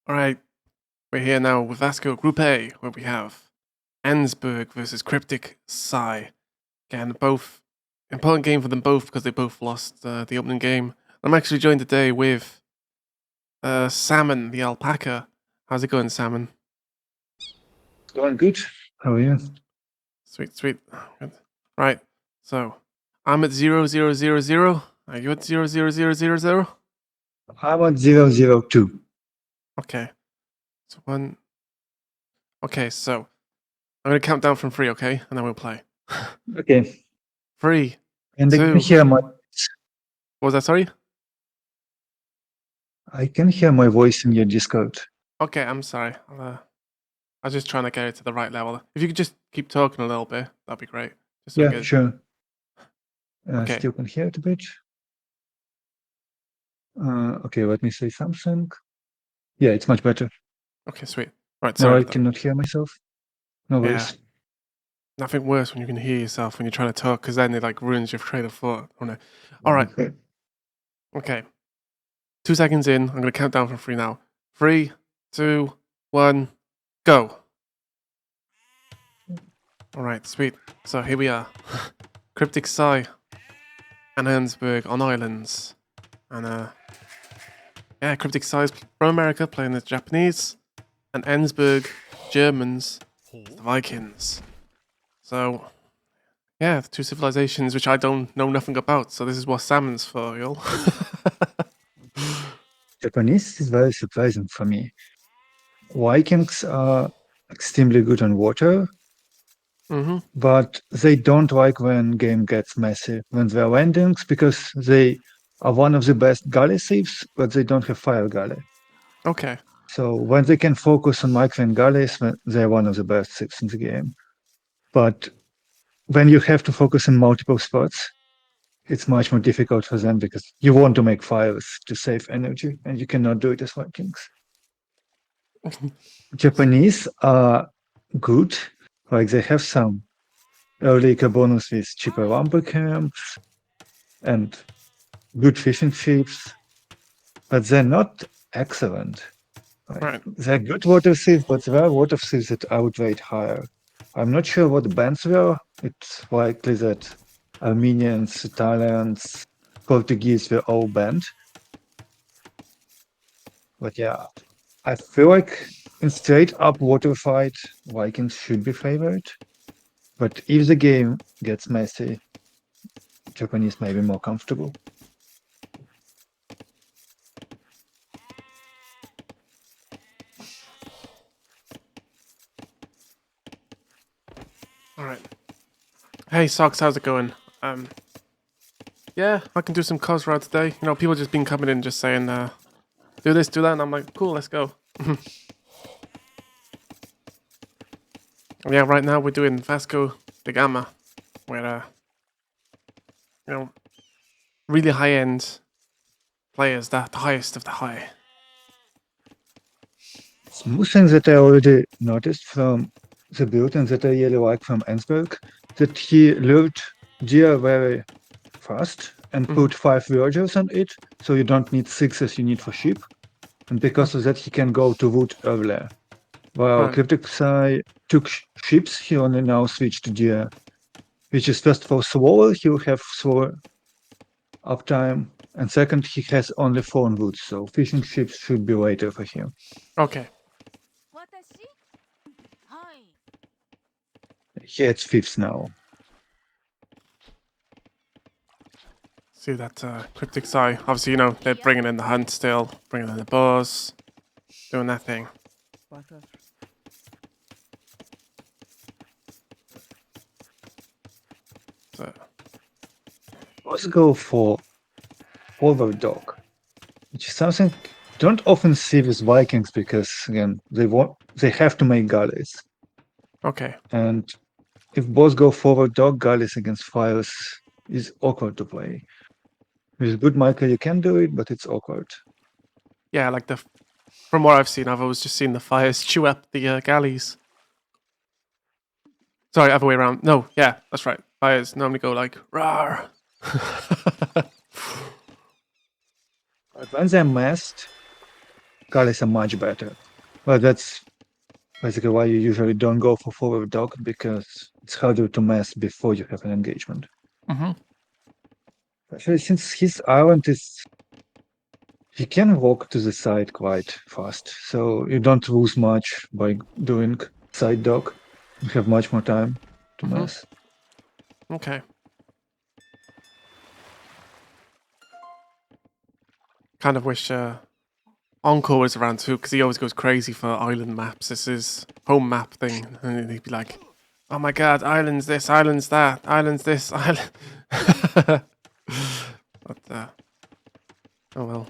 Alright, we're here now with Vasco Group A, where we have Enzberg versus CrypticPsi. Again, both important game for them both because they both lost the opening game. I'm actually joined today with Salmon, the alpaca. How's it going, Salmon? Going good. How are you? Sweet, sweet. Good. Right, so I'm at 0, 0, 0, 0. Are you at 0, 0, 0, 0, 0? I'm at 002. Okay. So one. Okay, so I'm gonna count down from 3, okay? And then we'll play. Okay. 3, And I 2. can hear my What was that, sorry? voice in your Discord. Okay, I'm sorry. I was just trying to get it to the right level. If you could just keep talking a little bit, that'd be great. Just so we Yeah, get... sure. Okay. Still can hear it a bit. Okay, let me say something. Yeah, it's much better. Okay, sweet. Right, Now sorry I about that. cannot hear myself. No Yeah. worries. Nothing worse when you can hear yourself when you're trying to talk, because then it like ruins your train of thought. Oh no. Alright. Okay. 2 seconds in. I'm gonna count down from 3 now. 3, 2, 1, go. Alright, sweet. So here we are. CrypticPsi and Enzberg on islands. And yeah, CrypticPsi is from America playing as Japanese. And Enzberg, Germans, the Vikings. So, yeah, the two civilizations which I don't know nothing about. So this is what salmon's for, y'all. Japanese is very surprising for me. Vikings are extremely good on water, but they don't like when game gets messy, when there are landings, because they are one of the best galley thieves, but they don't have fire galley. Okay. So when they can focus on micro and gullies, they're one of the best thieves in the game. But when you have to focus on multiple spots, it's much more difficult for them because you want to make fires to save energy, and you cannot do it as Vikings. Japanese are good, like they have some early bonus with cheaper lumber camps and good fishing ships, but they're not excellent. Like, Right. they're good water thieves, but there are water thieves that outrate higher. I'm not sure what the bans were. It's likely that Armenians, Italians, Portuguese were all banned. But yeah, I feel like in straight up water fight, Vikings should be favored. But if the game gets messy, Japanese may be more comfortable. Alright. Hey, Socks, how's it going? Yeah, I can do some cos route today. You know, people just been coming in just saying, do this, do that, and I'm like, cool, let's go. Yeah, right now we're doing Vasco Da Gama, where, you know, really high-end players, the highest of the high. Smooth thing that I already noticed from the build and that I really like from Enzberg, that he lured deer very fast and put 5 villagers on it, so you don't need 6 as you need for sheep. And because of that, he can go to wood earlier. While Right. CrypticPsi took ships, he only now switched to deer, which is first of all slower, he will have slower uptime, and second, he has only 4 on wood, so fishing ships should be later for him. Okay. He has 5th now. See that CrypticPsi. Obviously, you know, they're bringing in the hunt still, bringing in the boars, doing that thing. So, Let's go for Overdog, which is something you don't often see with Vikings because again they have to make galleys. okay. And if both go forward dog, galleys against fires is awkward to play. With good Michael you can do it, but it's awkward. Yeah, like from what I've seen, I've always just seen the fires chew up the galleys. Sorry, other way around. No, yeah, that's right. Fires normally go like, rawr. But when they're massed, galleys are much better. But that's basically why you usually don't go for forward dock, because it's harder to mess before you have an engagement. Mm-hmm. Actually, since his island is, he can walk to the side quite fast, so you don't lose much by doing side dock. You have much more time to mess. Okay. Kind of wish Encore was around too, because he always goes crazy for island maps. This is home map thing, and he'd be like, "Oh my god, islands this, islands that, islands this, island." But oh well.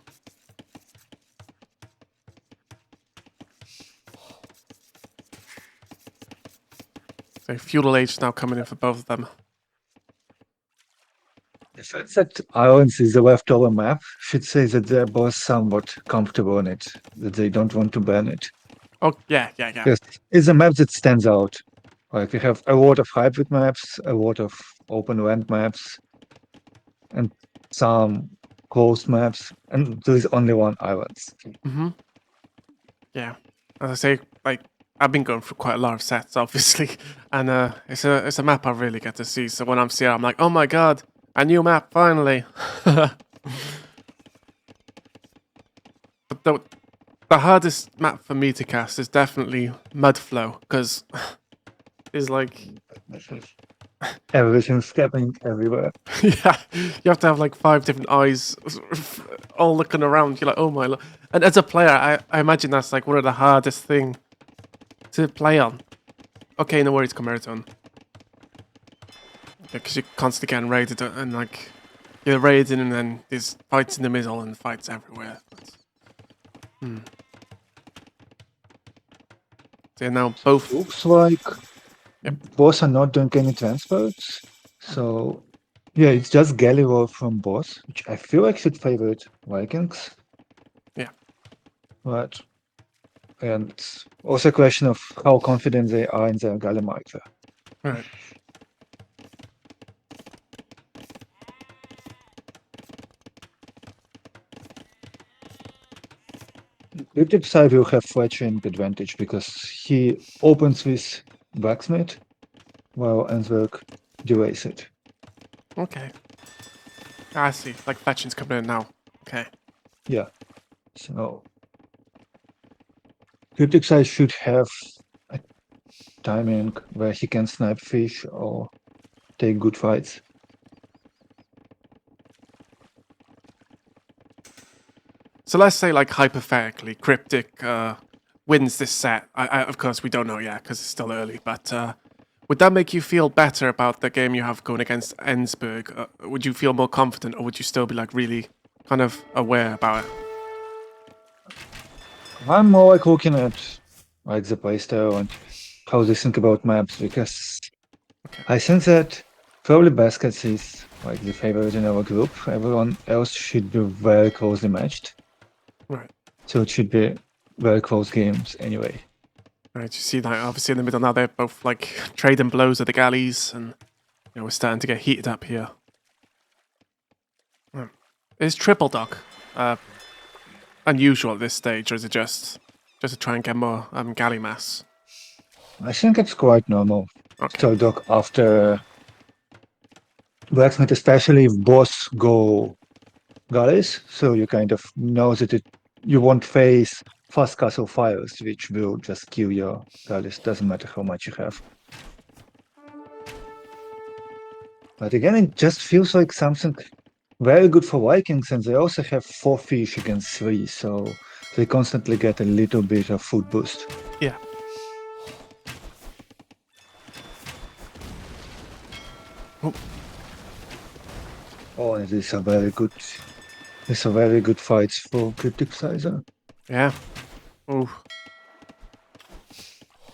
So feudal age now coming in for both of them. The fact that Islands is a leftover map should say that they're both somewhat comfortable on it, that they don't want to ban it. Oh yeah. Yes, it's a map that stands out. Like we have a lot of hybrid maps, a lot of open land maps, and some closed maps, and there is only one Islands. Mm-hmm. Yeah. As I say, like I've been going through quite a lot of sets, obviously, and it's a map I really get to see. So when I'm seeing it, I'm like, oh my god, a new map finally. But the hardest map for me to cast is definitely Mudflow, because it's like Everything's happening everywhere. yeah, you have to have like 5 different eyes all looking around. You're like, oh my, and as a player, I imagine that's like one of the hardest thing to play on. Okay, no worries, Comerton. Because you're constantly getting raided, and like you're raiding, and then there's fights in the middle and fights everywhere. So now both. Looks like boss are not doing any transports. So yeah, it's just Galileo from boss, which I feel like should favor Vikings. Yeah. But and it's also a question of how confident they are in their Gallimaker. Right. CrypticPsi will have fletching advantage because he opens with Blacksmith while Enzberg delays it. Okay. I see. Like fetching's coming in now. Okay. Yeah. So CrypticPsi should have a timing where he can snipe fish or take good fights. So let's say, like hypothetically, Cryptic wins this set. Of course, we don't know yet because it's still early. But would that make you feel better about the game you have going against Enzberg? Would you feel more confident, or would you still be like really kind of aware about it? I'm more like looking at like the playstyle and how they think about maps, because I think that probably Baskets is like the favorite in our group. Everyone else should be very closely matched. Right. So it should be very close games anyway. Right. You see that obviously in the middle now they're both like trading blows at the galleys, and we're starting to get heated up here. Is triple dock unusual at this stage, or is it just to try and get more galley mass? I think it's quite normal. Okay. So dock after Blacksmith, especially if boss go galleys, so you kind of know that you won't face fast castle fires, which will just kill your galleys. Doesn't matter how much you have. But again, it just feels like something very good for Vikings, and they also have 4 fish against 3, so they constantly get a little bit of food boost. Yeah. Oh, these are very good. These are very good fights for CrypticPsi. Yeah. Ooh.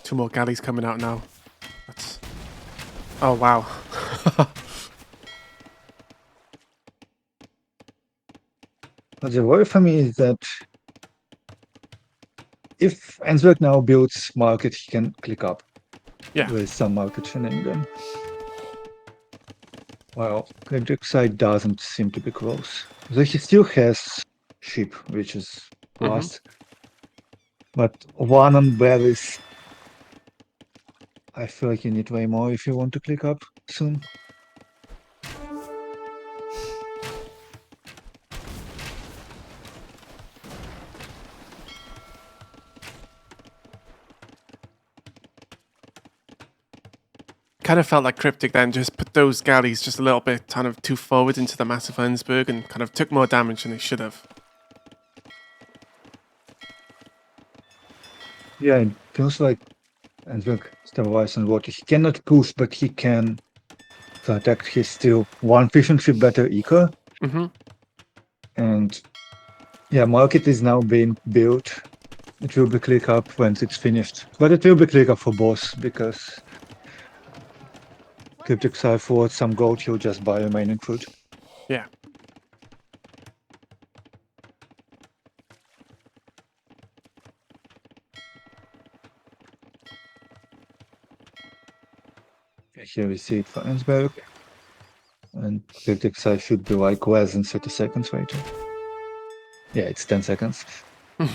2 more galleys coming out now. That's... Oh, wow. But the worry for me is that if Enzberg now builds market, he can click up. Yeah. With some market shenanigan. Well, CrypticPsi doesn't seem to be close. Though he still has ship, which is plus. But one on berries, I feel like you need way more if you want to click up soon. Kind of felt like Cryptic then just put those galleys just a little bit kind of too forward into the massive Enzberg and kind of took more damage than they should have. Yeah, it feels like Enzberg stabilized on water. He cannot push, but he can protect his still 1 efficiency better eco. Mm-hmm. And yeah, market is now being built. It will be click up when it's finished. But it will be click up for both because CrypticPsi for some gold, he'll just buy remaining fruit. Yeah. Here we see it for Enzberg. And CrypticPsi should be like less than 30 seconds later. Yeah, it's 10 seconds. I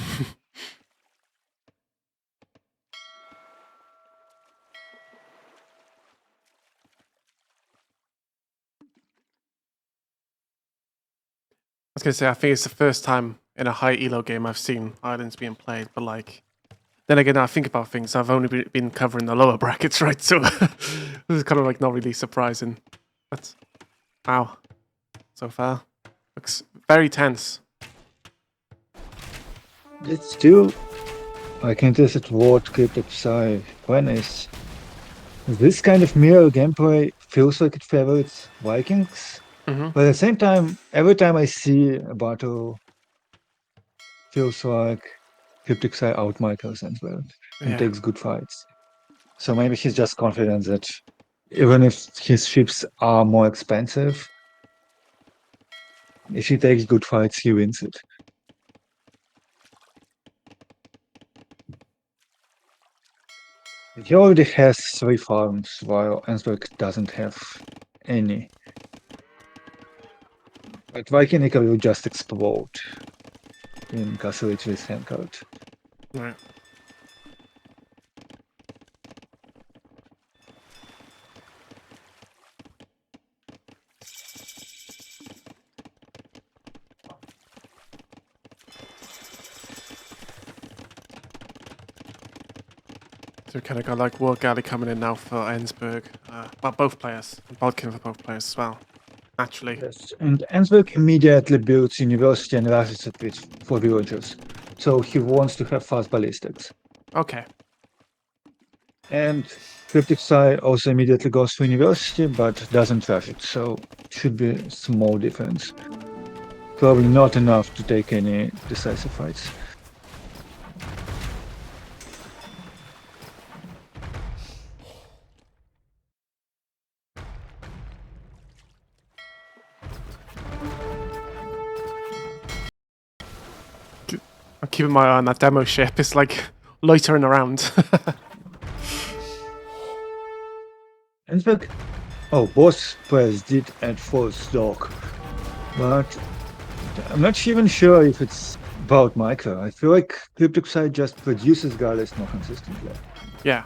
was gonna say, I think it's the first time in a high elo game I've seen islands being played, but like, then again, I think about things. I've only been covering the lower brackets, right? So this is kind of like not really surprising. But wow, so far looks very tense. It's still like interested what CrypticPsi when is. This kind of mirror gameplay feels like it favors Vikings. Mm-hmm. But at the same time, every time I see a battle, feels like CrypticPsi outmicros Enzberg and Yeah. takes good fights. So maybe he's just confident that even if his ships are more expensive, if he takes good fights, he wins it. He already has 3 farms, while Enzberg doesn't have any. But Viking will just explode in Castle Ridge's handcard. Right. So we kind of got like War Galley coming in now for Enzberg. Well, both players. Bodkin for both players as well. Naturally. Yes, and Enzberg immediately builds university and rushes it with 4 villagers. So he wants to have fast ballistics. Okay. And CrypticPsi also immediately goes to university, but doesn't rush it, so it should be a small difference. Probably not enough to take any decisive fights. I'm keeping my eye on that demo ship. It's like loitering around. Enzberg, oh, both players did add false dog, but I'm not even sure if it's about micro. I feel like CrypticPsi just produces Gallus more consistently. Yeah.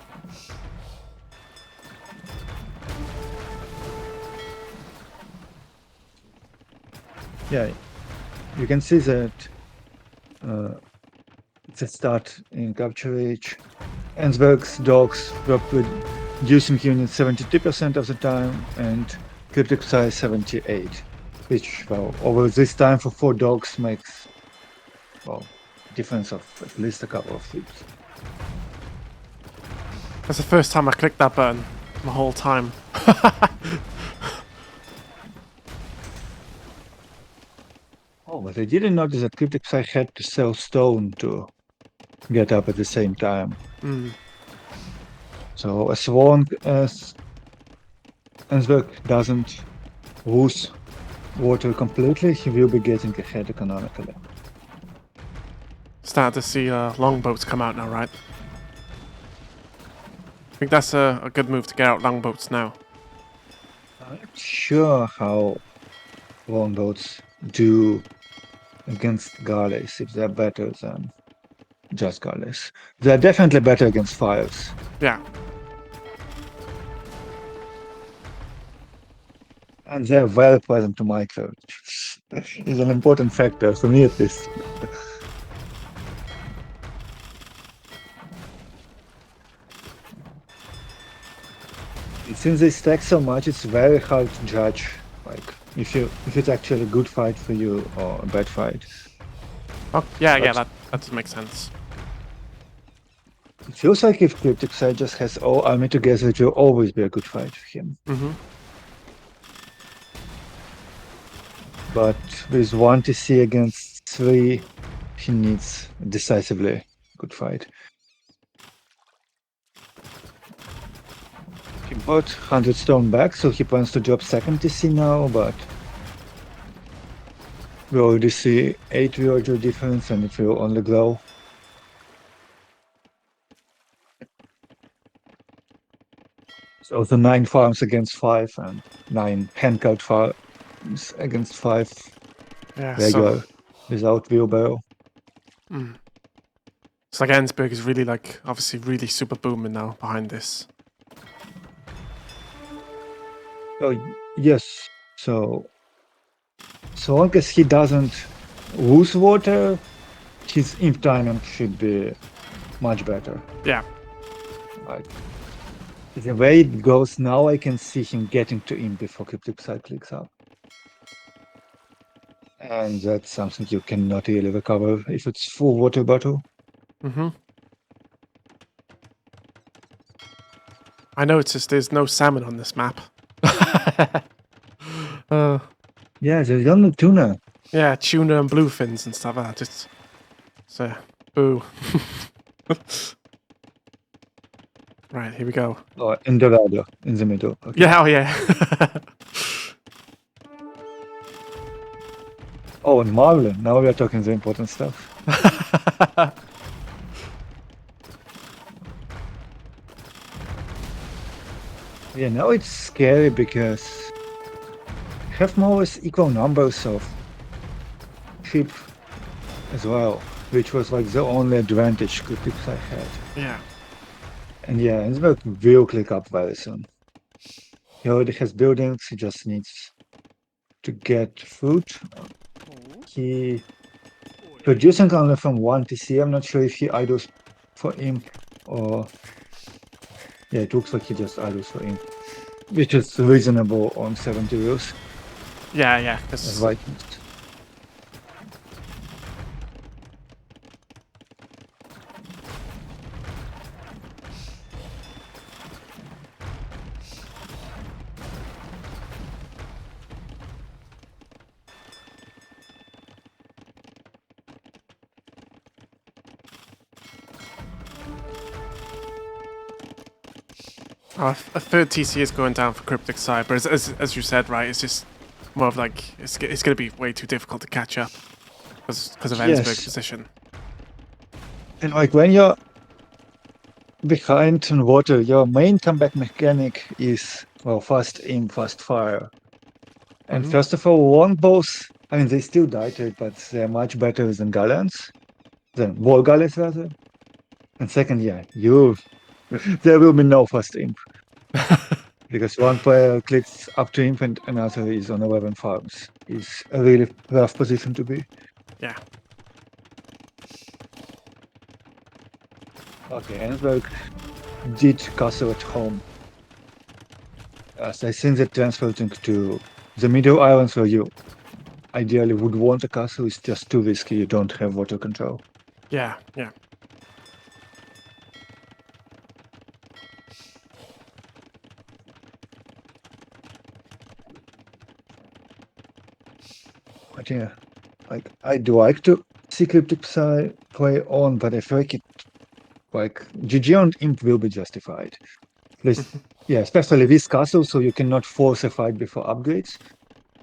Yeah, you can see that it's a start in capture age. Enzberg's dogs were producing units 72% of the time and CrypticPsi 78, which, well, over this time for 4 dogs makes, well, difference of at least a couple of flips. That's the first time I clicked that button the whole time. Oh, but I didn't notice that CrypticPsi had to sell stone to get up at the same time. Mm. So as long as Enzberg doesn't lose water completely, he will be getting ahead economically. Start to see longboats come out now, right? I think that's a good move to get out longboats now. I'm not sure how longboats do against galleys, if they're better than just Gallus. They're definitely better against fires. Yeah. And they're very present to micro, which is an important factor for me at least. Since they stack so much, it's very hard to judge, like if it's actually a good fight for you or a bad fight. Oh, yeah, that does make sense. It feels like if CrypticPsi just has all army together, it will always be a good fight for him. But with 1 TC against 3, he needs a decisively good fight. He bought 100 stone back, so he plans to drop second TC now, but we already see 8 villager difference and it will only grow. So the 9 farms against 5 and 9 handcart farms against 5 Yeah, regular without wheelbarrow. It's like Enzberg is really like obviously really super booming now behind this. Oh yes, so long as he doesn't lose water, his imp timing should be much better. Yeah. Like the way it goes now, I can see him getting to imp before CrypticPsi clicks up. And that's something you cannot really recover if it's full water battle. I noticed there's no salmon on this map. Yeah, there's only tuna. Yeah, tuna and bluefins and stuff like that. So, boo. Right, here we go. Oh, and Dorado in the middle. Okay. Yeah, oh yeah. Oh, and Marlin. Now we are talking the important stuff. Yeah, now it's scary because you have more or less equal numbers of sheep as well, which was like the only advantage CrypticPsi had. Yeah. And yeah, Enzberg will click up very soon. He already has buildings, he just needs to get food. He producing only from 1 TC. I'm not sure if he idles for imp or yeah, it looks like he just idles for imp, which is reasonable on 70 wheels. Yeah. As Vikings. A third TC is going down for CrypticPsi, but as you said, right, it's just more of like it's going to be way too difficult to catch up because of Enzberg's position. And like when you're behind in water, your main comeback mechanic is well, fast aim, fast fire. And first of all, longbows, I mean, they still die to it, but they're much better than wall gallants rather. And second, yeah, there will be no fast imp. Because one player clicks up to imp and another is on 11 farms. It's a really rough position to be. Yeah. Okay, Enzberg did castle at home. As I think that transferring to the middle islands where you ideally would want a castle is just too risky. You don't have water control. Yeah. But yeah, like I do like to see CrypticPsi play on, but I feel like GG on imp will be justified. At least, yeah, especially this castle, so you cannot force a fight before upgrades,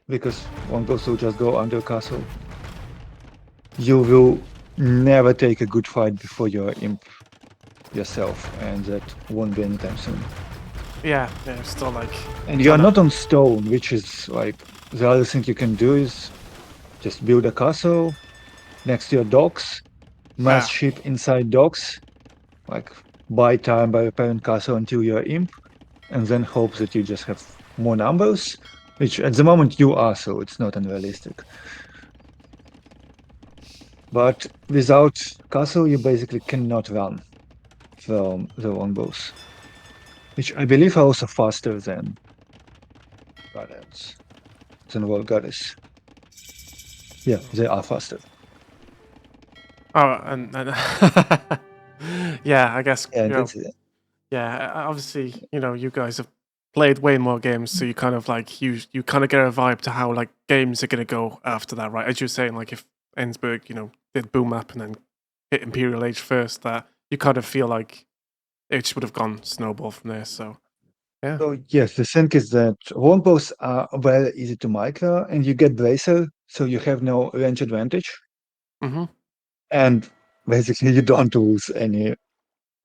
because longbows will just go under castle. You will never take a good fight before you're imp yourself, and that won't be anytime soon. Yeah, still like... And you're not on stone, which is like, the other thing you can do is just build a castle next to your docks, mass ship inside docks, like buy time by repairing castle until you're imp, and then hope that you just have more numbers, which at the moment you are, so it's not unrealistic. But without castle, you basically cannot run from the longbows, which I believe are also faster than World Goddess. Yeah, they are faster. Oh, and yeah, I guess. Yeah, You know, that's it. yeah, obviously, you know, you guys have played way more games, so you kind of like you kind of get a vibe to how like games are gonna go after that, right? As you were saying, like if Enzberg, you know, did boom up and then hit Imperial Age first, that you kind of feel like it just would have gone snowball from there. So yeah. So yes, the thing is that longbows are very easy to micro, and you get bracer, so you have no range advantage, Mm-hmm. and basically you don't lose any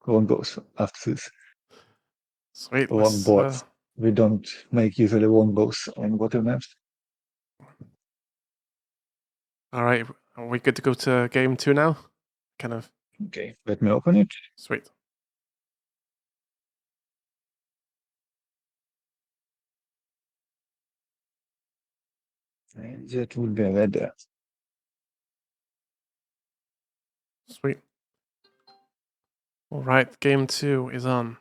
longbows after this. Sweet. Longbows. We don't make usually longbows on water maps. All right. Are we good to go to game 2 now? Kind of. Okay, let me open it. Sweet. And that would be red there. Sweet. All right. Game 2 is on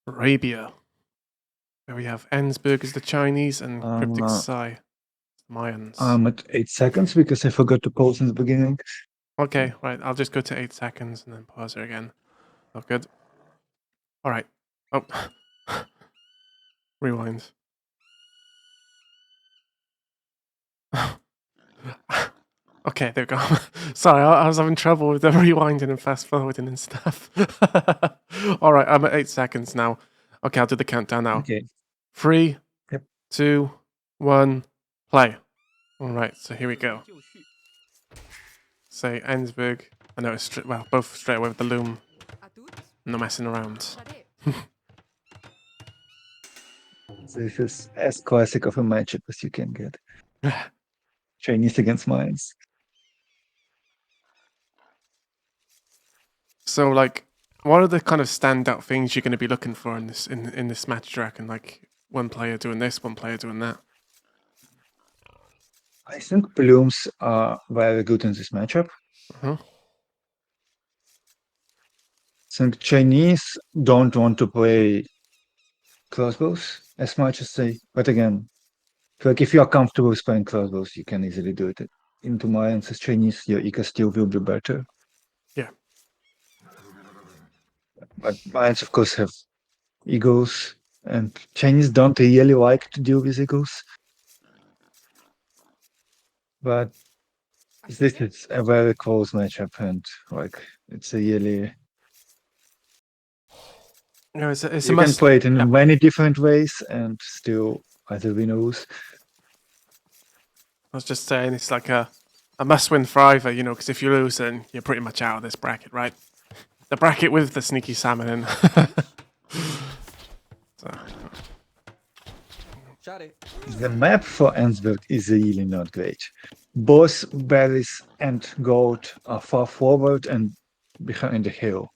Arabia. Where we have Enzberg as the Chinese and CrypticPsi, Mayans. I'm at 8 seconds because I forgot to pause in the beginning. Okay, right. I'll just go to 8 seconds and then pause it again. Oh, good. All right. Oh, rewind. Okay, there we go. Sorry, I was having trouble with the rewinding and fast forwarding and stuff. All right, I'm at 8 seconds now. Okay, I'll do the countdown now. Okay. 3, Yep. 2, 1, play. All right, so here we go. Say Enzberg. I know it's well, both straight away with the loom. No messing around. This is as classic of a matchup as you can get. Chinese against Mayans. So, like, what are the kind of standout things you're going to be looking for in this match, do you reckon? Like, one player doing this, one player doing that. I think blooms are very good in this matchup. Uh-huh. I think Chinese don't want to play crossbows as much as they, but again, like if you are comfortable with playing crossbows, you can easily do it. Into Mayans as Chinese, your eco still will be better. Yeah. But Mayans, of course, have eagles, and Chinese don't really like to deal with eagles. But this is a very close matchup, and like it's a really No, it's a you can must. play it in Yeah. many different ways and still either win or lose. I was just saying it's like a must-win for either, you know, because if you lose, then you're pretty much out of this bracket, right? The bracket with the SneakySalmon in. So. The map for Enzberg is really not great. Both berries and gold are far forward and behind the hill,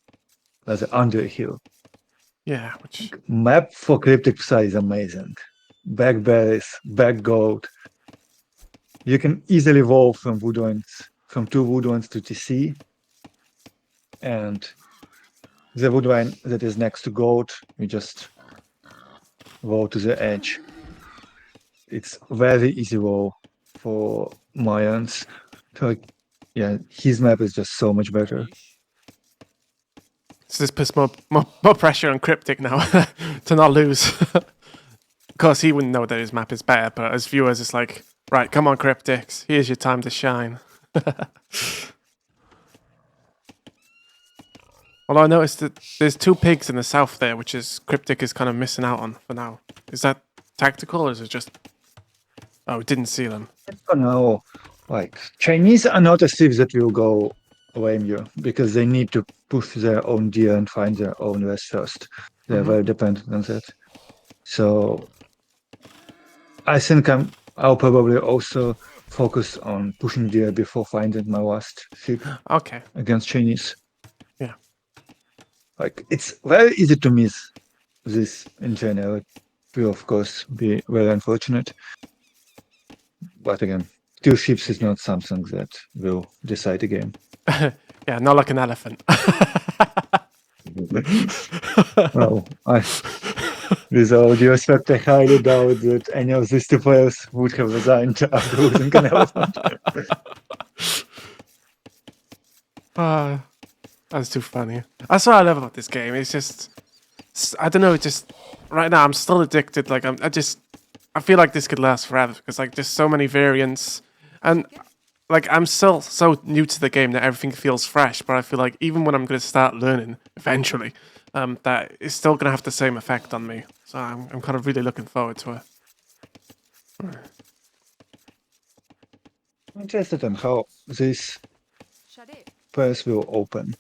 rather under a hill. Yeah, which Map for CrypticPsi is amazing. Back berries, back gold. You can easily evolve from woodlands, from 2 woodlands to TC, and the woodline that is next to gold, you just roll to the edge. It's very easy roll for Mayans. So, yeah, his map is just so much better. so this puts more pressure on Cryptic now to not lose. Of course, he wouldn't know that his map is better, but as viewers, it's like, right, come on, Cryptics, here's your time to shine. Although I noticed that there's 2 pigs in the south there, which is Cryptic is kind of missing out on for now. Is that tactical, or is it just... Oh, didn't see them. Oh no, like Chinese are not a thief that will go blame you because they need to push their own deer and find their own rest first. They're very dependent on that. So I think I'll probably also focus on pushing deer before finding my last ship Okay. against Chinese. Yeah. Like, it's very easy to miss this in general. It will, of course, be very unfortunate. But again, 2 ships is not something that will decide a game. Yeah, not like an elephant. Well, with all due respect, I highly doubt that any of these 2 players would have resigned after losing an elephant. That's too funny. That's what I love about this game. It's just, I don't know. It's just right now I'm still addicted. Like I feel like this could last forever because like just so many variants, and like I'm still so new to the game that everything feels fresh. But I feel like even when I'm going to start learning eventually, that it's still going to have the same effect on me. So I'm kind of really looking forward to it. I'm interested in how these players will open.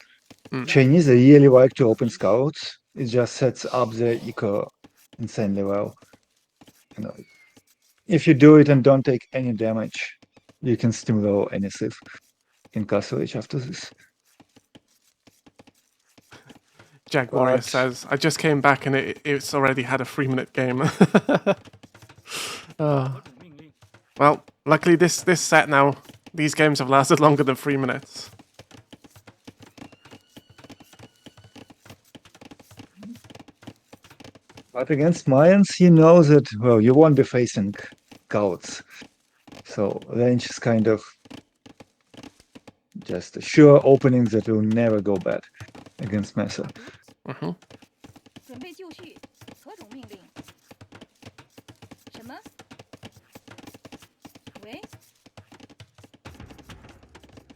Chinese, they really like to open scouts. It just sets up their eco insanely well. You know, if you do it and don't take any damage, you can steamroll any civ in Castle Age after this. Jag Warrior But- says, I just came back and it's already had a 3-minute game. Well, luckily this set now, these games have lasted longer than 3 minutes. But against Mayans, you know that, well, you won't be facing scouts. So range is kind of just a sure opening that will never go bad against Mesa. Mm-hmm. 准备就绪，何种命令？什么？喂？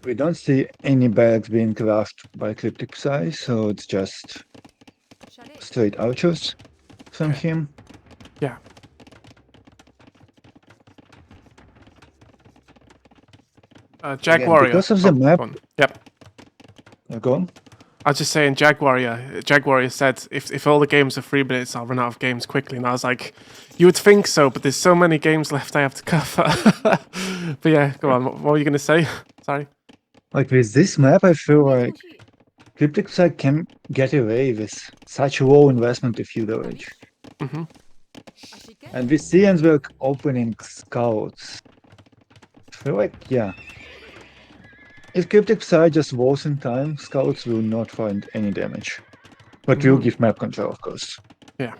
We don't see any bags being crafted by CrypticPsi, so it's just 小丽， straight archers from him. Yeah. Jag Again, Warrior. because of the map- go on. Yep. Go on. I was just saying, Jag Warrior said, if all the games are 3 minutes, I'll run out of games quickly. And I was like, you would think so, but there's so many games left I have to cover. But yeah, go on. What were you going to say? Sorry. Like with this map, I feel 准备 like 就绪， CrypticPsi can get away with such low investment of feudal age. Mm-hmm. 阿西根， And we see Enzberg opening scouts. I feel like, yeah. If CrypticPsi just walls in time, scouts will not find any damage. But will give map control, of course. Yeah.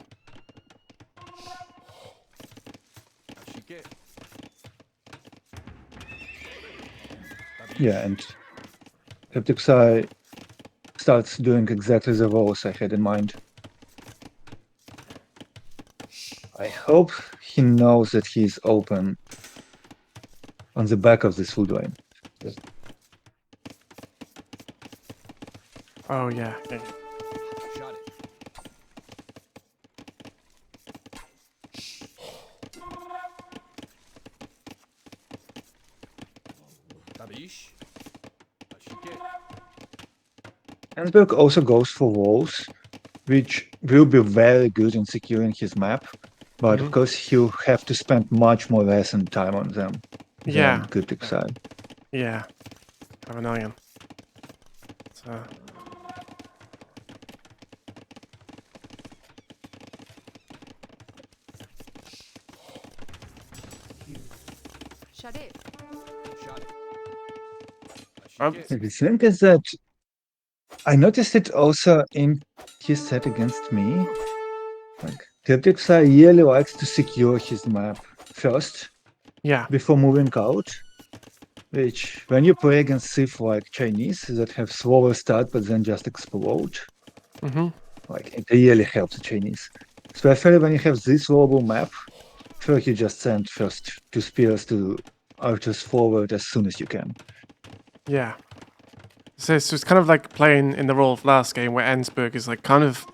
Yeah, and CrypticPsi starts doing exactly the roles I had in mind. I hope he knows that he's open on the back of this food line. Oh, yeah. Yeah. Shot it. Tabish. Ashike. Enzberg also goes for walls, which will be very good in securing his map, but of course he'll have to spend much more lesson time on them Yeah. than CrypticPsi. Yeah. Kind of annoying. So, 小丽， Shot it. Um, Ashike. The thing is that I noticed it also in his set against me. Like, CrypticPsi really likes to secure his map first yeah. before moving out, which when you play against Civ like Chinese that have slower start but then just explode, Mm-hmm. like it really helps the Chinese. Especially when you have this global map, sure you just send first 2 spears to archers forward as soon as you can. Yeah. So it's kind of like playing in the role of last game where Enzberg is like kind of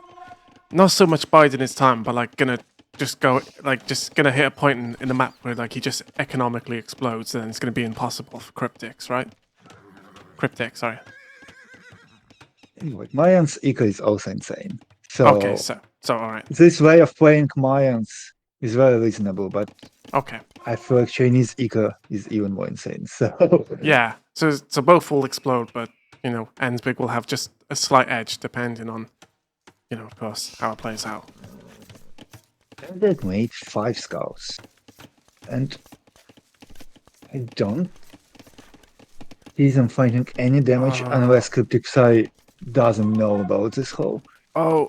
not so much biding his time, but like gonna just go like just gonna hit a point in the map where like he just economically explodes and it's gonna be impossible for Cryptics, right? Cryptic, sorry. Anyway, Mayans eco is also insane. So Okay, so alright. this way of playing Mayans is very reasonable, but Okay. I feel like Chinese eco is even more insane. So Yeah. So both will explode, but Enzberg will have just a slight edge depending on, of course, how it plays out. Enzberg made 5 scouts, and I don't see them finding any damage unless CrypticPsi doesn't know about this hole. Oh.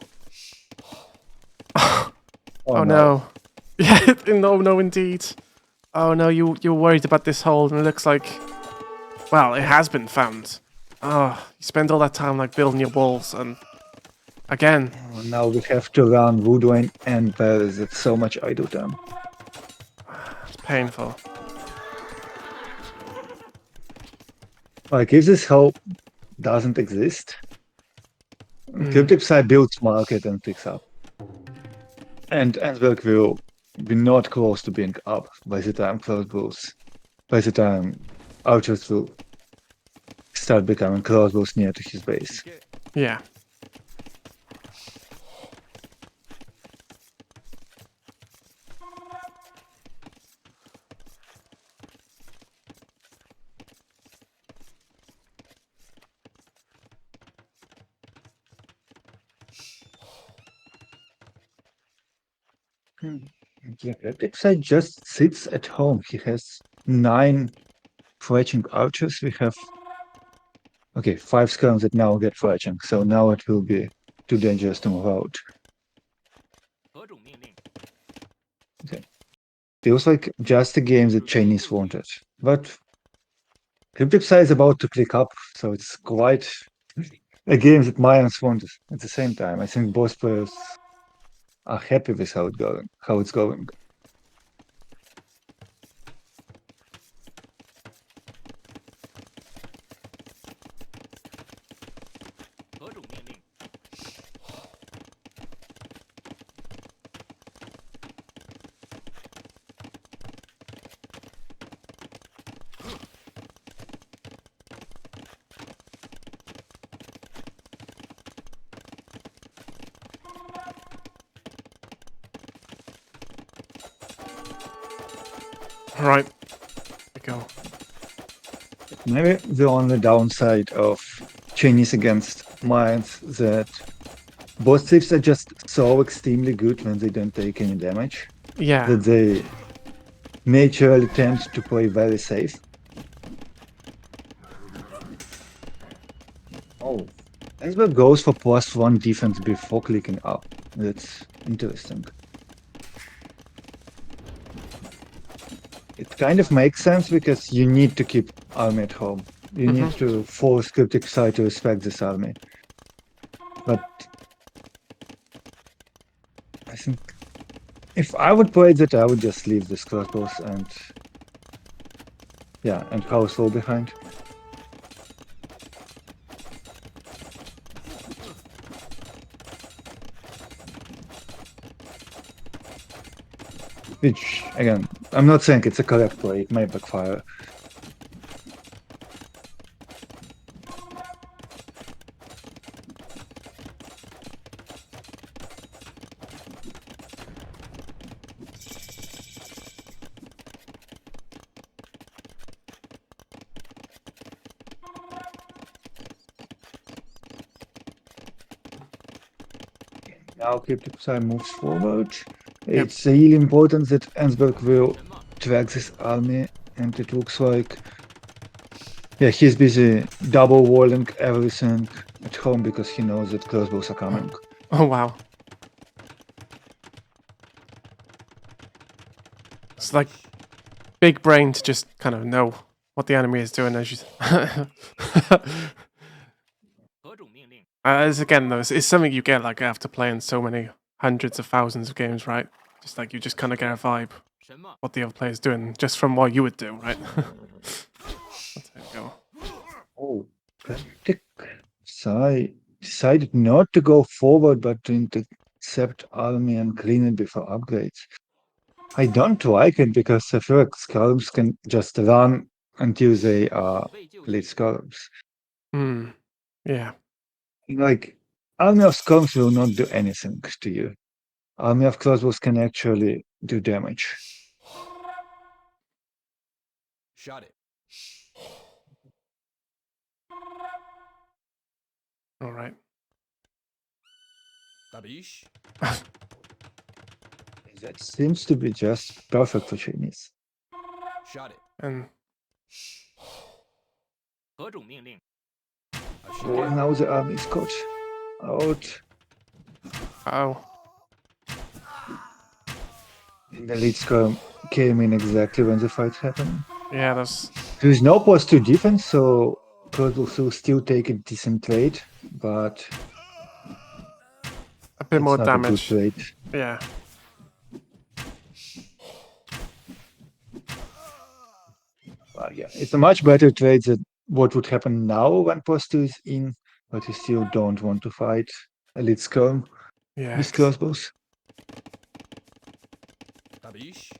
Oh, Oh no. Yeah. No, indeed. Oh no, you're worried about this hole, and it looks like, well, it has been found. Oh, you spend all that time like building your walls, and again. Oh, now we have to run Voodoo and Bears. It's so much idle time. It's painful. Like, if this hole doesn't exist, CrypticPsi builds market and picks up. And Enzberg will be not close to being up by the time crossbows, by the time archers will start becoming crossbows near to his base. Yeah. Yeah, CrypticPsi just sits at home. He has 9 fletching archers. We have 5 skarms that now get fletching, so now it will be too dangerous to move out. Okay. Feels like just a game that Chinese wanted. But CrypticPsi is about to click up, so it's quite a game that Mayans wanted at the same time. I think both players are happy with how it's going. Right. We go. Maybe the only downside of Chinese against Mayans that both teams are just so extremely good when they don't take any damage Yeah. that they naturally tend to play very safe. Oh, Enzberg goes for +1 defense before clicking up. That's interesting. It kind of makes sense because you need to keep army at home. You need to force CrypticPsi to respect this army. But I think if I would play that, I would just leave this crossbows and house wall behind. Which, again, I'm not saying it's a correct play, it may backfire. Now CrypticPsi moves forward. It's really important that Enzberg will track this army, and it looks like he's busy double walling everything at home because he knows that crossbows are coming. Oh wow. It's like big brain to just kind of know what the enemy is doing as you. As again though, it's something you get like after playing so many hundreds of thousands of games, right? Just like you just kind of get a vibe what the other player's doing just from what you would do, right? There you go. Oh, CrypticPsi decided not to go forward but to intercept army and clean it before upgrades. I don't like it because I feel like scarabs can just run until they are lead scarabs. Yeah. Like, army of scarabs will not do anything to you. Army of crossbows can actually do damage. Shot it. All right. Tabish. That seems to be just perfect for Chinese. Shot it. And 何种命令？ Oh, now the army is caught out. oh, The lead score came in exactly when the fight happened. yeah, there's There is no +2 defense, so Kurtz will still take a decent trade, but a bit it's more not a good damage. trade. Yeah. Yeah, it's a much better trade than what would happen now when +2 is in, but you still don't want to fight Elite Skirm Yeah. with crossbows. Tabish.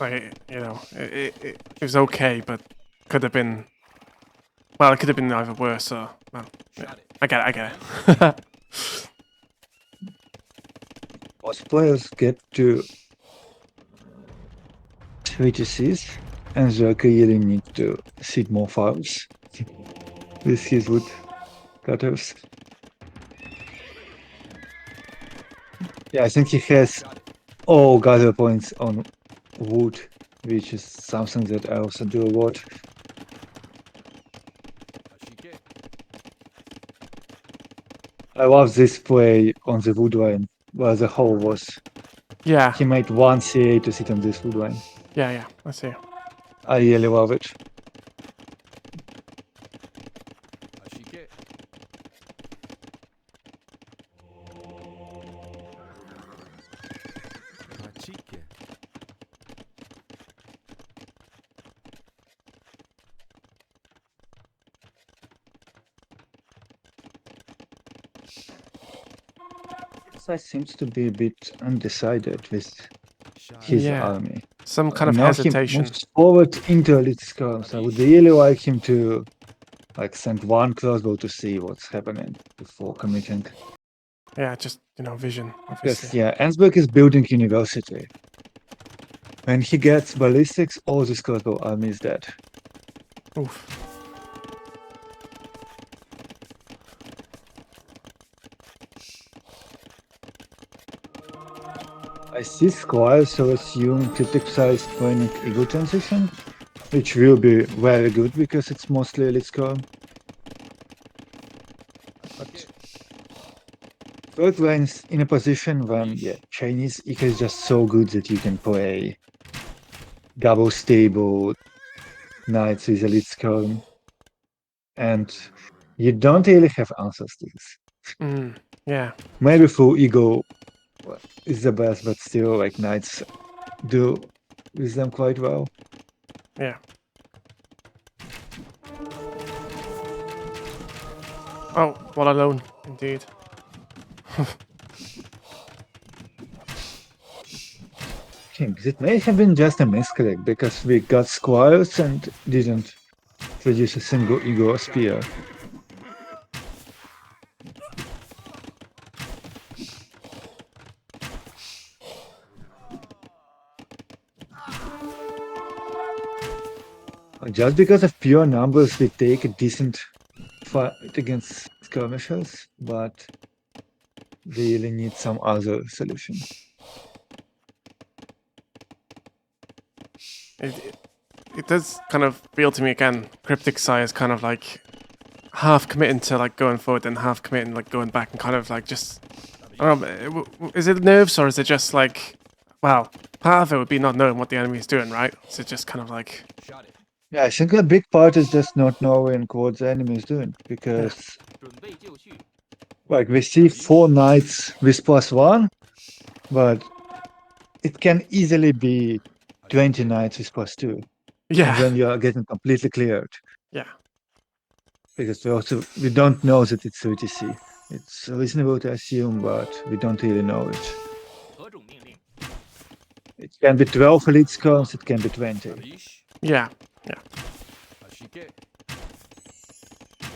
Like, you know, it was okay, but could have been. Well, it could have been either worse or. Well, yeah. Shot it. I get it. Most players get to 3TCs, and Zerka really need to seed more farms with his wood cutters. Yeah, I think he has all gather points on wood, which is something that I also do a lot. Ashike. I love this play on the wood line, where the hole was. Yeah. He made one CA to sit on this wood line. Yeah. I see. I really love it. Ashike. Achike. Sai seems to be a bit undecided with Shot it. his Yeah. army. Some kind of Now hesitation. he moves forward into Elite Skirms. I would really like him to send one crossbow to see what's happening before committing. Yeah, just, you know, vision, Because obviously. yeah, Enzberg is building university. When he gets ballistics, all this crossbow army is dead. Oof. I see squires, so assume CrypticPsi is training Eagle transition, which will be very good because it's mostly Elite Skirm. Third line's in a position when Chinese Eco is just so good that you can play double stable knights with Elite Skirm, and you don't really have answers to this. Yeah. Maybe full Eagle is the best, but still, knights do with them quite well. Yeah. Oh, well alone, indeed. It may have been just a misclick because we got squires and didn't produce a single Eagle or spear. Just because of pure numbers, we take a decent fight against skirmishers, but we really need some other solution. It does kind of feel to me again, CrypticPsi is kind of like half committing to like going forward and half committing like going back and kind of like just, I don't know, is it nerves or is it just like, well, part of it would be not knowing what the enemy is doing, right? So it's just kind of like, Shot it. Yeah, I think a big part is just not knowing what the enemy is doing, because 准备就绪。 we see 4 knights with +1, but it can easily be 20 knights with +2. And yeah, then you are getting completely cleared. yeah, Because we don't know that it's 30C. It's reasonable to assume, but we don't really know it. 何种命令？ It can be 12 elite skirms, it can be 20. Tabish. yeah. Ashike.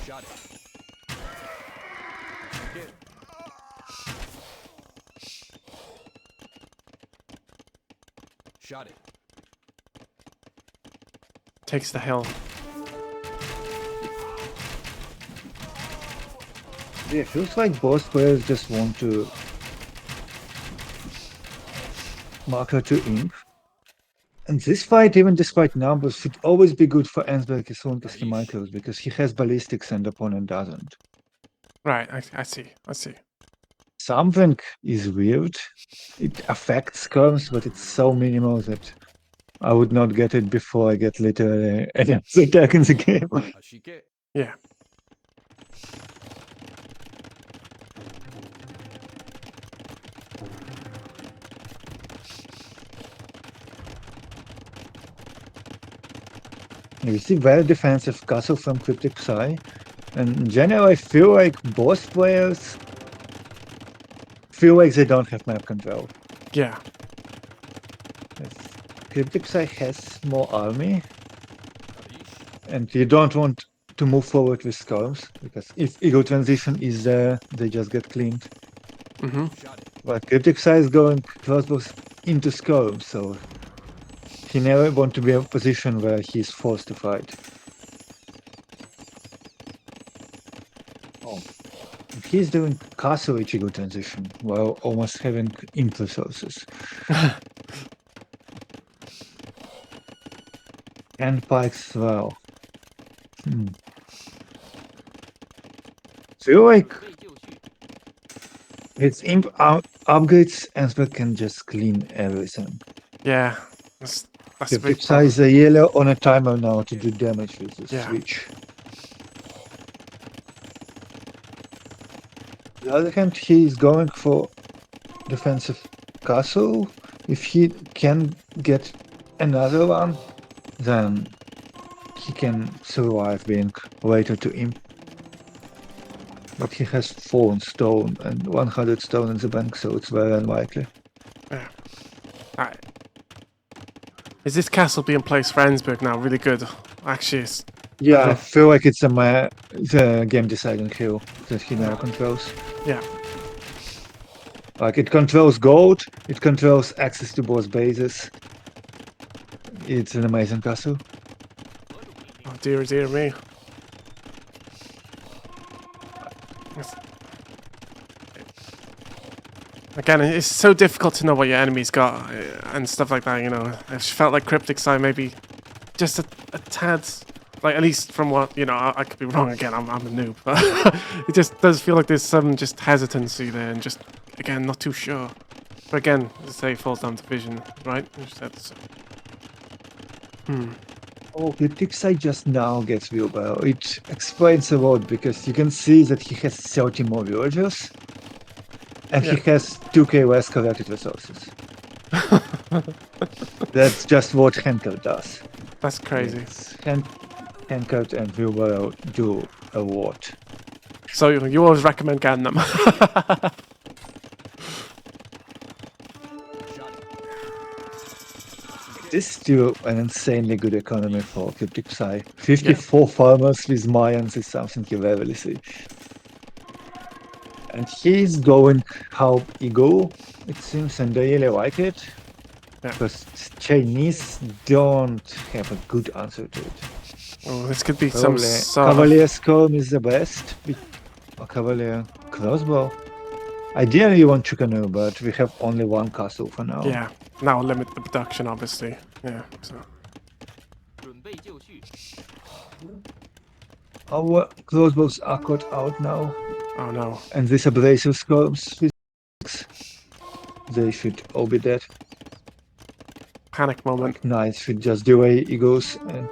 Shot it. Ashike. Shot it. Takes the hill. Yeah, feels like both players just want to marker to imp. And this fight, even despite numbers, should always be good for Enzberg as long as he micros, because he has ballistics and opponent doesn't. Right, I see. Something is weird. It affects skirms, but it's so minimal that I would not get it before I get literally any attack in the game. Ashike. Yeah. You see very defensive castle from CrypticPsi. And in general, I feel like both players feel like they don't have map control. Yeah. CrypticPsi has more army, and you don't want to move forward with skirms, because if Eagle transition is there, they just get cleaned. Mm-hmm. Shot it. But CrypticPsi is going crossbows into skirms, so he never want to be in a position where he's forced to fight. Oh. And he's doing castle Ichigo transition while almost having imp resources. And pikes as well. Feel like 准备就绪， its imp upgrades, Enzberg can just clean everything. Yeah. That's a big CrypticPsi problem. is a yellow on a timer now to do damage with the Yeah. switch. On the other hand, he's going for defensive castle. If he can get another one, then he can survive being later to imp. But he has 4 stone and 100 stone in the bank, so it's very unlikely. Yeah. Alright. Is this castle being placed for Enzberg now really good? Actually, it's... Yeah, I Okay. feel like it's the game deciding hill that he now controls. Yeah. Like, it controls gold, it controls access to both bases. It's an amazing castle. Oh dear me. It's- Again, it's so difficult to know what your enemy's got and stuff like that, you know. I just felt like CrypticPsi maybe just a tad, like at least from what, you know, I could be wrong again, I'm a noob, but it just does feel like there's some just hesitancy there and just, again, not too sure. But again, as I say, it falls down to vision, right? You said so. Oh, CrypticPsi just now gets wheelbarrow. It explains a lot, because you can see that he has 30 more villagers. And he Yeah. has 2k less collected resources. That's just what Handcart does. That's crazy. Yes, Handcart and wheelbarrow do a lot. So you always recommend getting them. Shot it. This is still an insanely good economy for CrypticPsi. 54 farmers with Mayans is something you rarely see. And he's going how Eagle, it seems, and they really like it. Yeah. Because Chinese don't have a good answer to it. Oh, this could be some Probably sort of... Cavalier Storm is the best. Or Cavalier Crossbow. Ideally you want Chukanu, but we have only one castle for now. Yeah, now limit the production, obviously. Yeah, so... 准备就绪， Our crossbows are cut out now. Oh no. And these abrasive storms, they should all be dead. Panic moment. Like knights should just delay eagles, and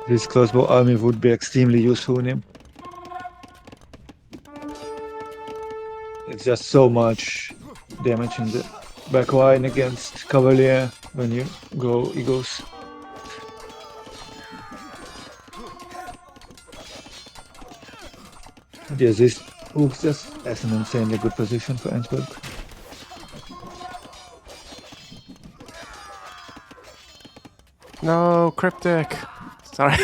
this crossbow army would be extremely useful in him. It's just so much damage in the back line against Cavalier when you go eagles. Yeah, this looks just as an insanely good position for Enzberg. No, Cryptic. Sorry.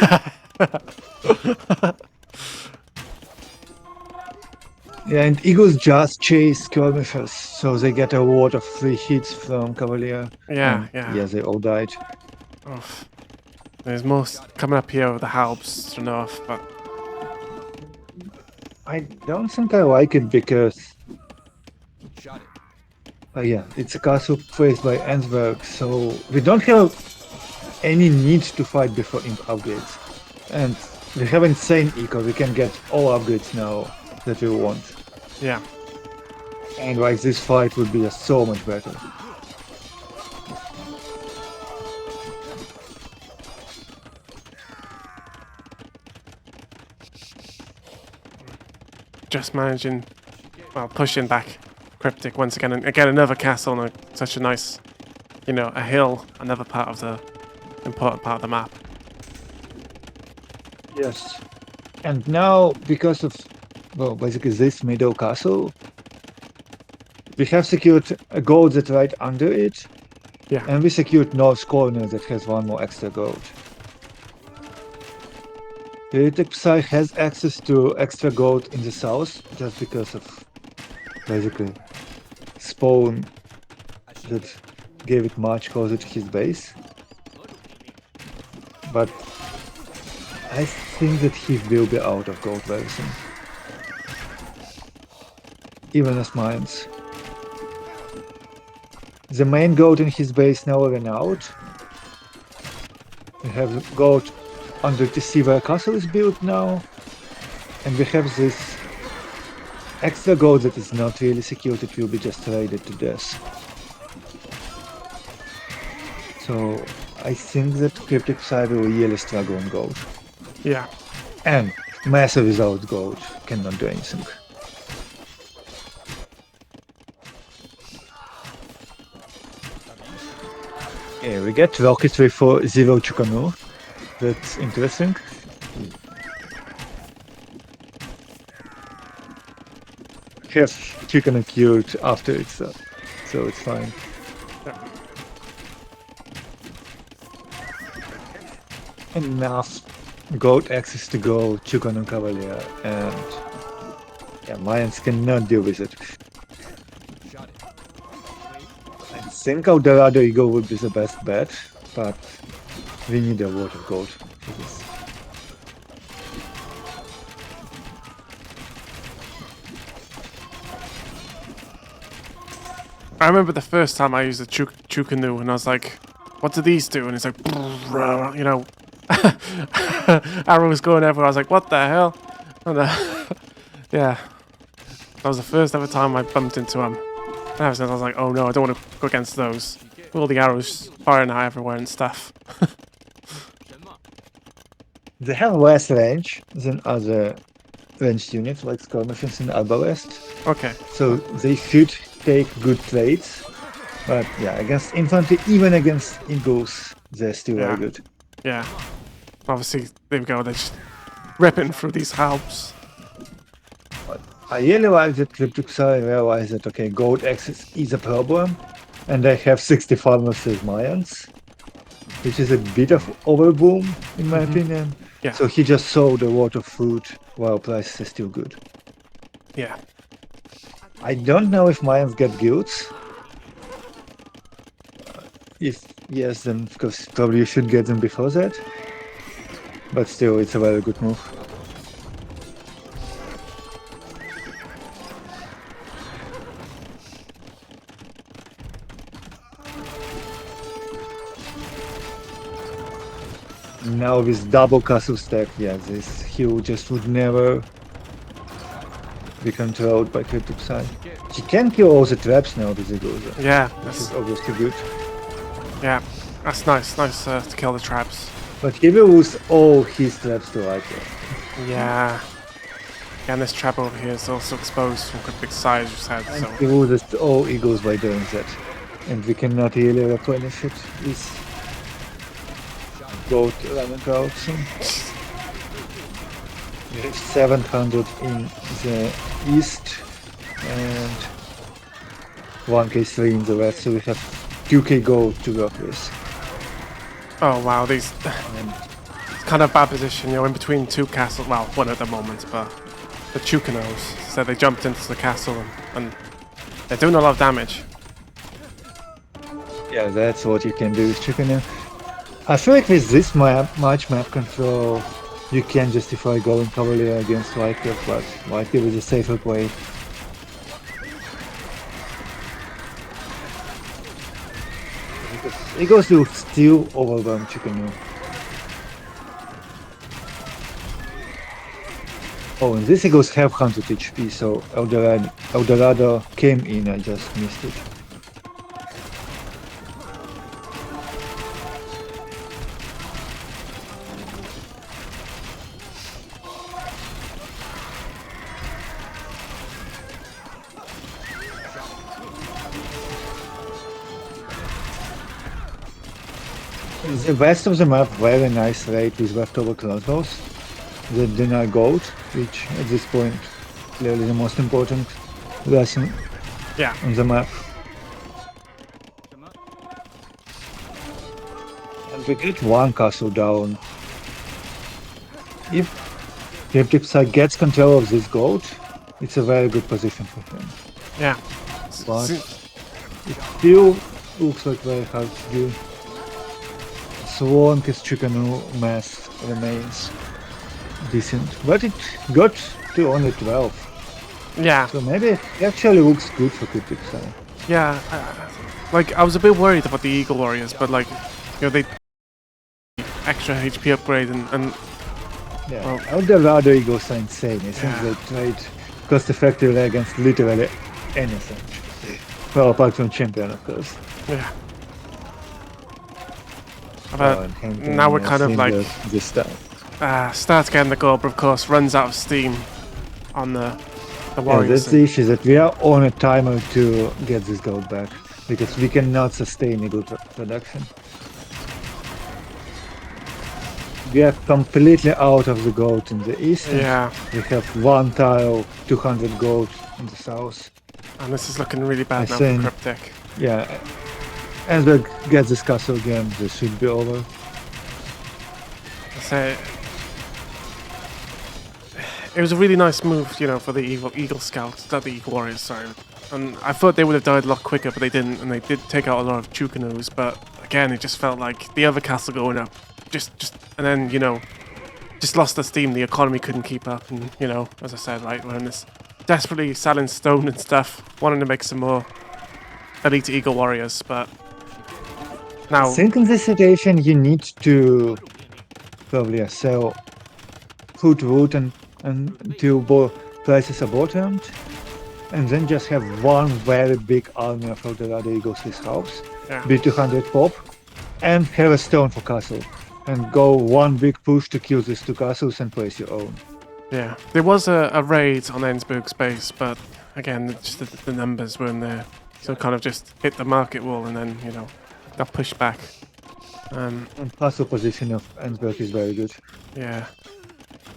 Yeah, and eagles just chase skirmishers So they get a lot of free hits from Cavalier. Yeah, and yeah. Yeah, they all died. Oof. There's most coming up here with the Halbs to know, but I don't think I like it because, Shot it. yeah, it's a castle faced by Enzberg, so we don't have any need to fight before imp upgrades. And we have insane eco, we can get all upgrades now that we want. yeah. And like this fight would be just so much better. Just managing, well, pushing back Cryptic once again, and again another castle on such a nice, you know, a hill, another part of the important part of the map. Yes. And now, because of, well, basically this middle castle, we have secured a gold that's right under it. Yeah. And we secured north corner that has one more extra gold. CrypticPsi has access to extra gold in the south just because of basically spawn that gave it much closer to his base. But I think that he will be out of gold very soon. Even as mines. The main gold in his base now ran out. We have gold under TC where castle is built now. And we have this extra gold that is not really secured, it will be just traded to death. So I think that CrypticPsi will really struggle on gold. Yeah. And Massive without gold cannot do anything. Yeah, we get rocketry for 0 Chukanu. That's interesting. Have Chukanu cured after it, so it's fine. Enough gold access to go Chukanu Cavalier, and yeah, Mayans cannot deal with it. Shot it. I think Eldorado Eagle would be the best bet, but we need a lot of gold for this. I remember the first time I used the Chukanu, and I was like, what do these do? And it's like, you know, arrows going everywhere. I was like, what the hell? And yeah, that was the first ever time I bumped into him. And ever since I was like, oh no, I don't want to go against those. All the arrows firing out everywhere and stuff. They have less range than other ranged units like skirmishers and arbalest, Okay. so they should take good trades. But yeah, against infantry, even against eagles, they're still Yeah. very good. Yeah. Obviously, there we go. They're just ripping through these helps. I really like that CrypticPsi realized that, okay, gold access is a problem, and they have 60 farmers as Mayans, which is a bit of overboom, in my opinion. Yeah. So he just sold a lot of food while prices are still good. Yeah. I don't know if Mayans get guilds. If yes, then of course probably you should get them before that. But still, it's a very good move. Now with double castle stack, yeah, this hill just would never be controlled by CrypticPsi. She can kill all the traps now with the Goza, Yeah. which That's, is obviously good. yeah. That's nice. Nice to kill the traps. But he will lose all his traps to Ico. Yeah. Yeah, and this trap over here is also exposed from CrypticPsi, as you said. And So he loses all eagles by doing that. And we cannot really replenish it with gold running out soon. We have 700 in the east and 1k3 in the west, so we have 2k gold to work with. oh wow, these And it's kind of bad position. You're in between two castles. Well, one at the moment, but the Chukanos. So they jumped into the castle and They're doing a lot of damage. Yeah, that's what you can do with Chicken. I feel like with this much map control, you can justify going Cavalier against Whitecape, but Whitecape is a safer play. Because Eagles will still overwhelm Chicken. Oh, and these Eagles have 100 HP, so Eldorado came in, I just missed it. The rest of the map, very nice raid with leftover crossbows. The deny gold, which at this point clearly the most important lesson on the map. And we get one castle down. If CrypticPsi gets control of this gold, it's a very good position for him. Yeah. But it still looks like very hard to do. So long as Chicano mass remains decent, but it got to only 12. Yeah. So maybe it actually looks good for CrypticPsi. Yeah. Like, I was a bit worried about the Eagle Warriors, but like, they extra HP upgrade and yeah, well, Eldorado Eagles are insane. I think they trade cost effectively against literally anything. Well, apart from Champion, of course. Yeah. But now we're kind of like this stuff. starts getting the goal, but of course runs out of steam on the Yeah, Warriors. that's the issue, that we are on a timer to get this gold back, because we cannot sustain a good production. We are completely out of the gold in the east. Yeah. We have one tile, 200 gold in the south. And this is looking really bad now think- for Cryptic. Yeah, Enzberg gets this castle again, this should be over. So it was a really nice move, for the Eagle Scouts, not the Eagle Warriors, sorry. And I thought they would have died a lot quicker, but they didn't, and they did take out a lot of Chukanos, but again, it just felt like the other castle going up, and then, just lost the steam, the economy couldn't keep up, and, as I said, like, we're in this desperately selling stone and stuff, wanting to make some more elite Eagle Warriors, but now... I think in this situation you need to probably sell food, wood, and until prices are bottomed, and then just have one very big army of Eldorado Eagles this house, be 200 pop, and have a stone for castle, and go one big push to kill these two castles and place your own. Yeah, there was a raid on Enzberg's base, but again, just the numbers weren't there. So it kind of just hit the market wall and then, got pushed back. And castle position of Enzberg is very good. Yeah.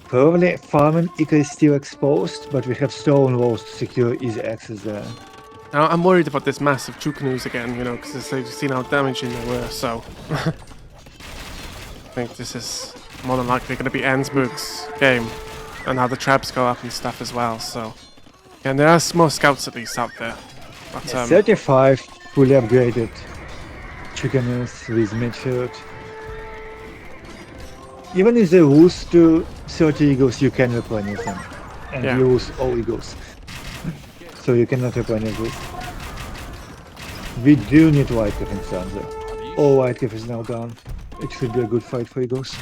Probably farming Ica is still exposed, but we have stone walls to secure easy access there. Now, I'm worried about this massive Chukanus again, because they've seen how damaging they were, so... I think this is more than likely going to be Enzberg's game, and how the traps go up and stuff as well, so... Yeah, and there are more scouts at least out there. But, 35 fully upgraded Chicanus with mid-shirt. Even if they lose to 30 eagles, you can replenish them. And you lose all eagles. So you cannot replenish this. We do need Whitecape in front there. All Whitecape is now down. It should be a good fight for eagles.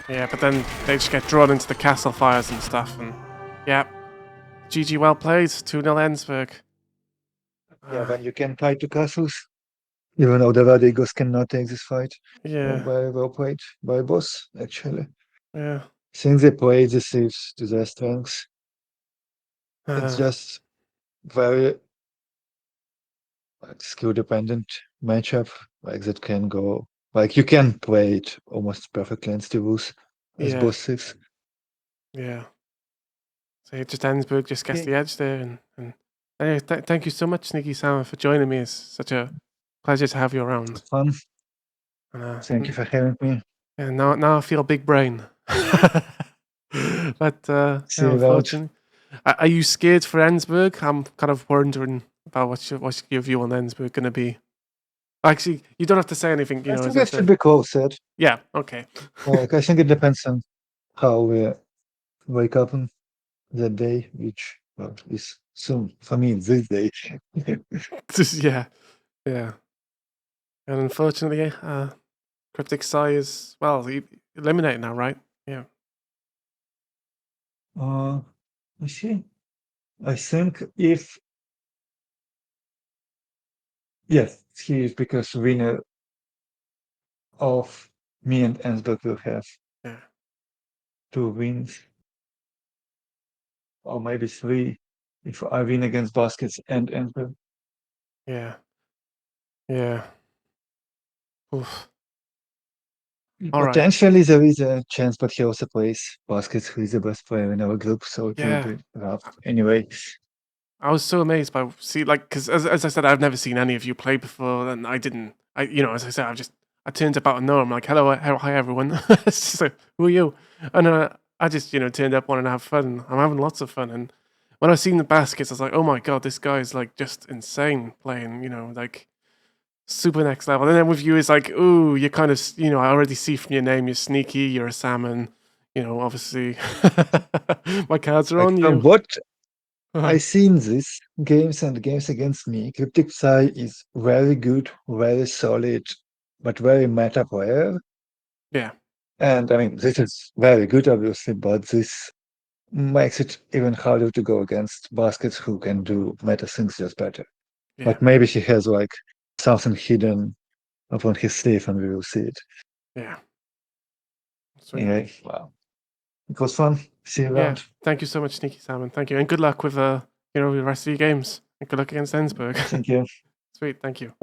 Yeah, but then they just get drawn into the castle fires and stuff, and GG, well played, 2-0 Enzberg. Yeah, when you can fight the castles, even though the Eagles cannot take this fight. Yeah. Very well played by boss, actually. Yeah. Since they played the Thieves to their strengths, it's just very skill dependent matchup, that can go. You can play it almost perfectly and still lose as boss Thieves. Yeah. So just Enzberg just gets the edge there, and anyway, thank you so much, SneakySalmon, for joining me. It's such a pleasure to have you around. Fun. Thank you for having me. Yeah, now I feel big brain. But See you around. unfortunately, are you scared for Enzberg? I'm kind of wondering about what's your view on Enzberg going to be. Actually, you don't have to say anything. You I know, think as I it should said. be close set. Yeah. Okay. Like, I think it depends on how we wake up on that day, which is soon for me this day. Yeah. Yeah. And unfortunately, CrypticPsi is eliminated now, right? Yeah. I see. I think if yes, he is because winner of me and Enzberg will have Yeah. 2 wins, or maybe 3 if I win against Baskets and Enzberg. Yeah. Yeah. Oof. All right. Potentially there is a chance, but he also plays Baskets, who is the best player in our group, so it will Yeah. be rough. Anyway, I was so amazed by because as I said, I've never seen any of you play before, and I didn't. As I said, I turned up out of nowhere. I'm like, hello, hi everyone. It's just like, who are you? And I just turned up wanting to have fun. I'm having lots of fun, and when I seen the baskets, I was like, oh my god, this guy's like just insane playing. Like super next level. And then with you, it's like, ooh, you kind of I already see from your name, you're sneaky, you're a salmon. Obviously, my cards are like on from you. what Uh-huh. I see in these games and games against me, CrypticPsi is very good, very solid, but very meta player. Yeah. And I mean, this is very good, obviously, but this makes it even harder to go against Baskets who can do meta things just better. Yeah. But maybe he has like something hidden upon his sleeve and we will see it. Yeah. Sweet. Anyway, wow. It was fun. See you Yeah. around. Thank you so much, SneakySalmon. Thank you. And good luck with the rest of your games. And good luck against Enzberg. Thank you. Sweet. Thank you.